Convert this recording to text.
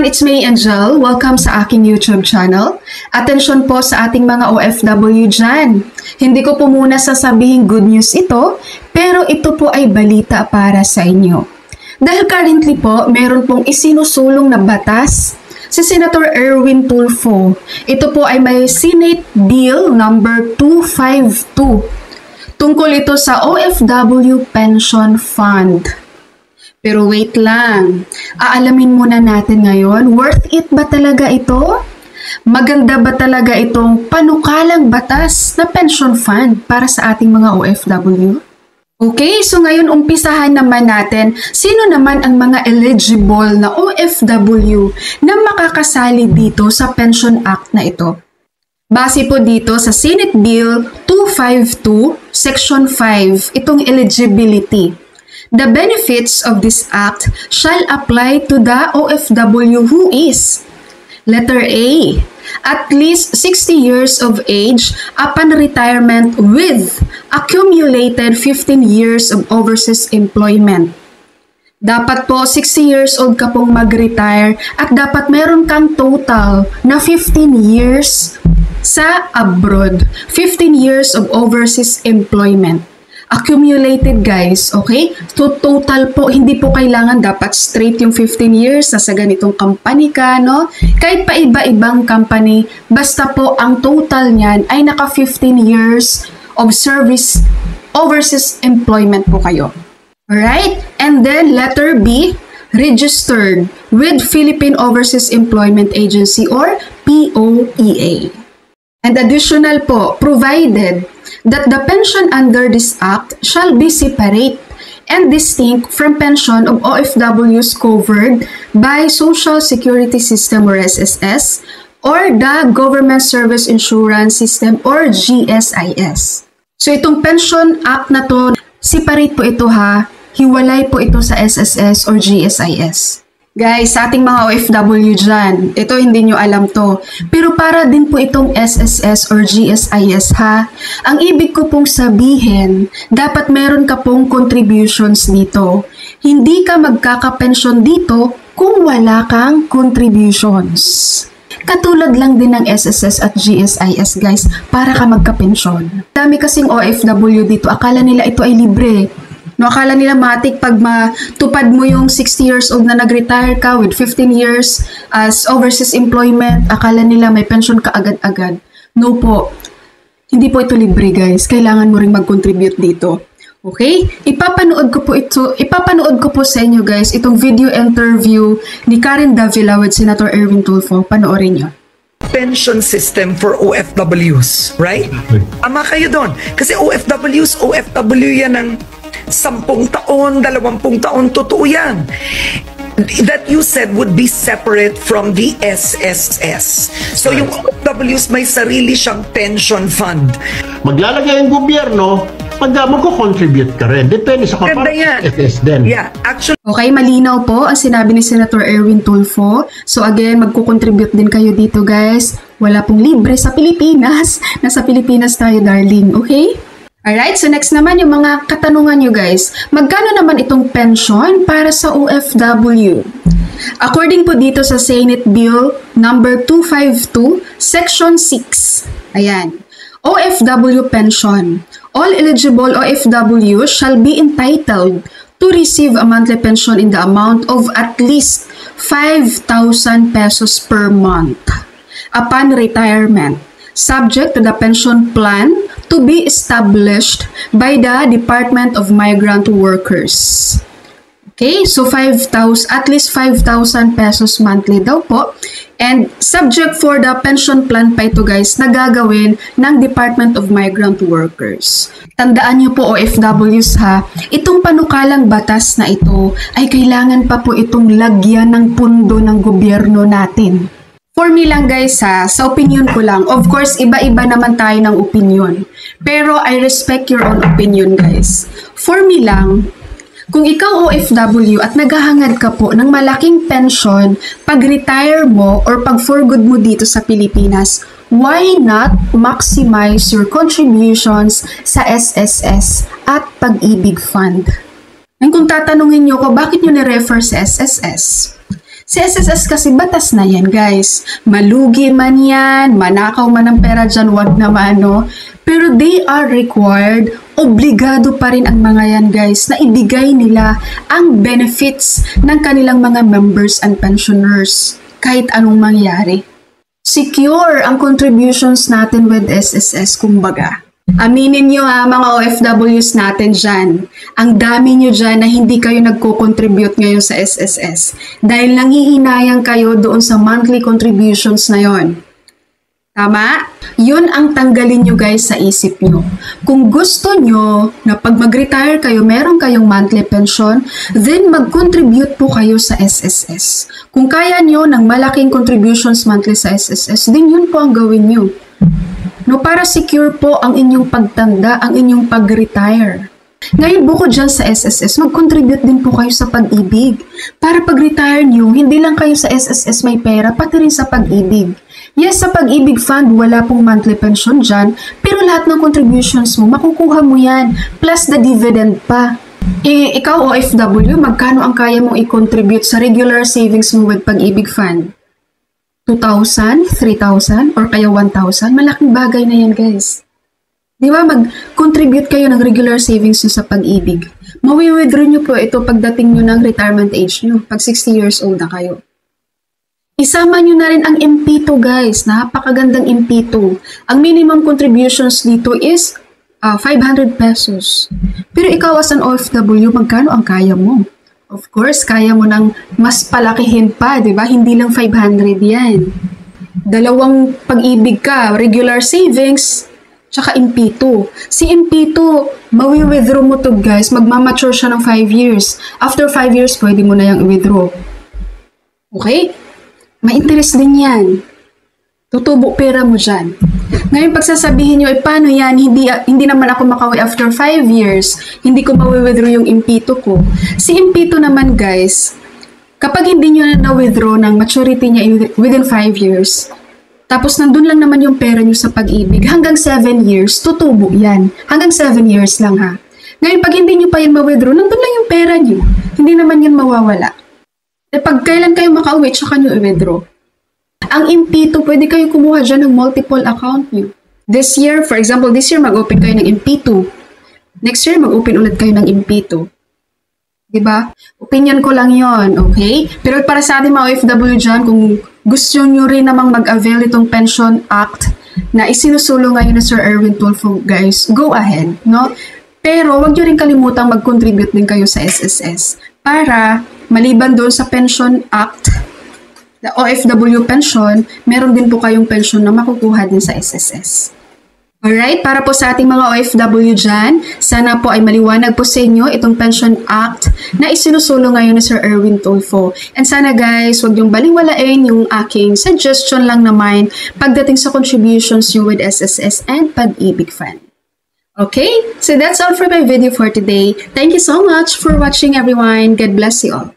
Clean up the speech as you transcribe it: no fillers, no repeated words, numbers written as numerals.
everyone, it's May Angel. Welcome sa aking YouTube channel. Atensyon po sa ating mga OFW dyan. Hindi ko po muna sasabihin good news ito, pero ito po ay balita para sa inyo. Dahil currently po, meron pong isinusulong na batas si Senator Erwin Tulfo. Ito po ay may Senate Bill number 252. Tungkol ito sa OFW Pension Fund. Pero wait lang, aalamin muna natin ngayon, worth it ba talaga ito? Maganda ba talaga itong panukalang batas na pension fund para sa ating mga OFW? Okay, so ngayon umpisahan naman natin, sino naman ang mga eligible na OFW na makakasali dito sa Pension Act na ito? Base po dito sa Senate Bill 252, Section 5, itong eligibility. The benefits of this act shall apply to the OFW who is: letter A, at least 60 years of age upon retirement with accumulated 15 years of overseas employment. Dapat po 60 years old ka pong mag-retire at dapat meron kang total na 15 years sa abroad, 15 years of overseas employment. Accumulated guys, okay? So total po, hindi po kailangan dapat straight yung 15 years sa ganitong company ka, no? Kahit pa iba-ibang company, basta po ang total niyan ay naka 15 years of service overseas employment po kayo. Alright? And then letter B, registered with Philippine Overseas Employment Agency or POEA. And additional po, provided that the pension under this act shall be separate and distinct from pension of OFWs covered by Social Security System or SSS or the Government Service Insurance System or GSIS. So itong pension act na to, separate po ito ha, hiwalay po ito sa SSS or GSIS. Guys, sa ating mga OFW dyan, ito hindi nyo alam to. Pero para din po itong SSS or GSIS ha. Ang ibig ko pong sabihin, dapat meron ka pong contributions dito. Hindi ka magkakapensyon dito kung wala kang contributions. Katulad lang din ng SSS at GSIS guys, para ka magkapensyon. Dami kasing OFW dito, akala nila ito ay libre. No, akala nila matik pag matupad mo yung 60 years old na nag-retire ka with 15 years as overseas employment, akala nila may pension ka agad-agad. No po. Hindi po ito libre guys. Kailangan mo ring mag-contribute dito. Okay? Ipapanood ko po sa inyo guys itong video interview ni Karen Davila with Senator Erwin Tulfo. Panoorin nyo. Pension system for OFWs, right? Ama kayo doon. Kasi OFW yan ng 10 taon, 20 taon, totoo yan. That you said would be separate from the SSS. So yung OFWs may sarili siyang pension fund. Maglalagay ang gobyerno, magko-contribute ka rin. Depende sa SSS din. Yeah, actually. Okay, malinaw po ang sinabi ni Senator Erwin Tulfo. So again, magko-contribute din kayo dito guys. Wala pong libre sa Pilipinas. Nasa Pilipinas tayo darling, okay? Alright, so next naman yung mga katanungan nyo guys. Magkano naman itong pension para sa OFW? According po dito sa Senate Bill number 252, Section 6. Ayan. OFW pension. All eligible OFW shall be entitled to receive a monthly pension in the amount of at least 5,000 pesos per month upon retirement, subject to the pension plan to be established by the Department of Migrant Workers. Okay, so at least 5,000 pesos monthly daw po. And subject for the pension plan pa ito guys na gagawin ng Department of Migrant Workers. Tandaan niyo po OFWs ha, itong panukalang batas na ito ay kailangan pa po itong lagyan ng pundo ng gobyerno natin. For me lang guys ha, sa opinion ko lang, of course iba-iba naman tayo ng opinion. Pero I respect your own opinion guys. For me lang, kung ikaw OFW at naghahangad ka po ng malaking pension pag retire mo or pag for good mo dito sa Pilipinas, why not maximize your contributions sa SSS at Pag-ibig Fund? And kung tatanungin nyo ko, bakit nyo ni-refer sa SSS? Si SSS kasi batas na yan, guys. Malugi man yan, manakaw man ang pera dyan, wag naman, no? Pero they are required, obligado pa rin ang mga yan, guys, na ibigay nila ang benefits ng kanilang mga members and pensioners kahit anong mangyari. Secure ang contributions natin with SSS, kumbaga. Aminin nyo mga OFWs natin dyan. Ang dami nyo dyan na hindi kayo nagko-contribute ngayon sa SSS dahil nanghihinayang kayo doon sa monthly contributions na yon. Tama? Yun ang tanggalin nyo guys sa isip nyo. Kung gusto nyo na pag mag-retire kayo, meron kayong monthly pension, then mag-contribute po kayo sa SSS. Kung kaya nyo ng malaking contributions monthly sa SSS, then yun po ang gawin nyo. No, para secure po ang inyong pagtanda, ang inyong pag-retire. Ngayon, bukod dyan sa SSS, mag-contribute din po kayo sa Pag-ibig. Para pag-retire nyo, hindi lang kayo sa SSS may pera, pati rin sa Pag-ibig. Yes, sa Pag-ibig Fund, wala pong monthly pension dyan, pero lahat ng contributions mo, makukuha mo yan, plus the dividend pa. Ikaw, OFW, magkano ang kaya mong i-contribute sa regular savings mo with Pag-ibig Fund? 2,000, 3,000, or kaya 1,000, malaking bagay na yan, guys. Di ba, mag-contribute kayo ng regular savings nyo sa Pag-ibig. Mawi-withdraw nyo po ito pagdating nyo ng retirement age nyo, pag 60 years old na kayo. Isama nyo na rin ang MP2, guys. Napakagandang MP2. Ang minimum contributions dito is 500 pesos. Pero ikaw as an OFW, magkano ang kaya mo? Of course, kaya mo nang mas palakihin pa, di ba? Hindi lang 500 yan. Dalawang Pag-ibig ka, regular savings, tsaka MP2. Si MP2, mawi-withdraw mo to guys, magmamature siya ng 5 years. After 5 years, pwede mo na yung i-withdraw. Okay? May interest din yan. Tutubo pera mo dyan. Ngayon, pagsasabihin nyo, paano yan? Hindi naman ako makawi after 5 years. Hindi ko mawi-withdraw yung MP2 ko. Si MP2 naman, guys, kapag hindi nyo na na-withdraw ng maturity niya within 5 years, tapos nandun lang naman yung pera nyo sa Pag-ibig, hanggang 7 years, tutubo yan. Hanggang 7 years lang, ha? Ngayon, pag hindi nyo pa yan ma-withdraw, nandun lang yung pera nyo. Hindi naman yan mawawala. Pag kailan kayo makauwi, tsaka nyo i-withdraw. Ang MP2, pwede kayo kumuha dyan ng multiple account nyo. This year, for example, this year mag-open kayo ng MP2. Next year, mag-open ulit kayo ng MP2. Diba? Opinion ko lang yon, okay? Pero para sa ating mga OFW dyan, kung gusto nyo rin namang mag-avail itong Pension Act na isinusulong ngayon na Sir Erwin Tulfo, guys, go ahead, no? Pero wag nyo rin kalimutang mag-contribute din kayo sa SSS para maliban doon sa Pension Act, the OFW pension, meron din po kayong pension na makukuha din sa SSS. Alright, para po sa ating mga OFW dyan, sana po ay maliwanag po sa inyo itong Pension Act na isinusulong ngayon ni Sir Erwin Tulfo. And sana guys, huwag niyong baliwalain yung aking suggestion lang naman pagdating sa contributions nyo with SSS and Pag-ibig Fund. Okay, so that's all for my video for today. Thank you so much for watching everyone. God bless you all.